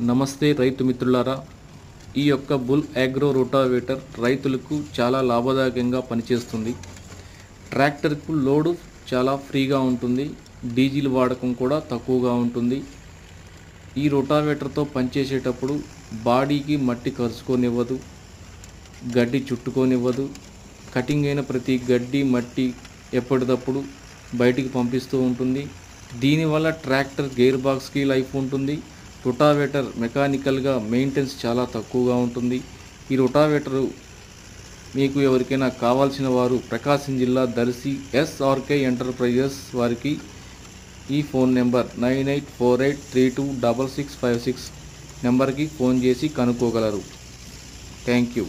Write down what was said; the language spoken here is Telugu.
నమస్తే రైతు మిత్రులారా, ఈ యొక్క బుల్ అగ్రో రోటావేటర్ రైతులకు చాలా లాభదాయకంగా పనిచేస్తుంది. ట్రాక్టర్కు లోడు చాలా ఫ్రీగా ఉంటుంది. డీజిల్ వాడకం కూడా తక్కువగా ఉంటుంది. ఈ రోటావేటర్తో పనిచేసేటప్పుడు బాడీకి మట్టి కరుచుకోనివ్వదు, గడ్డి చుట్టుకోనివ్వదు. కటింగ్ అయిన ప్రతి గడ్డి మట్టి ఎప్పటికప్పుడు బయటికి పంపిస్తూ ఉంటుంది. దీనివల్ల ట్రాక్టర్ గేర్ బాక్స్కి లైఫ్ ఉంటుంది. రోటావేటర్ మెకానికల్గా మెయింటెనెన్స్ చాలా తక్కువగా ఉంటుంది. ఈ రోటావేటరు మీకు ఎవరికైనా కావాల్సిన వారు ప్రకాశం జిల్లా దర్శి ఎస్ఆర్కే ఎంటర్ప్రైజెస్ వారికి ఈ ఫోన్ నెంబర్ 9848326656 నెంబర్కి ఫోన్ చేసి కనుక్కోగలరు. Thank you.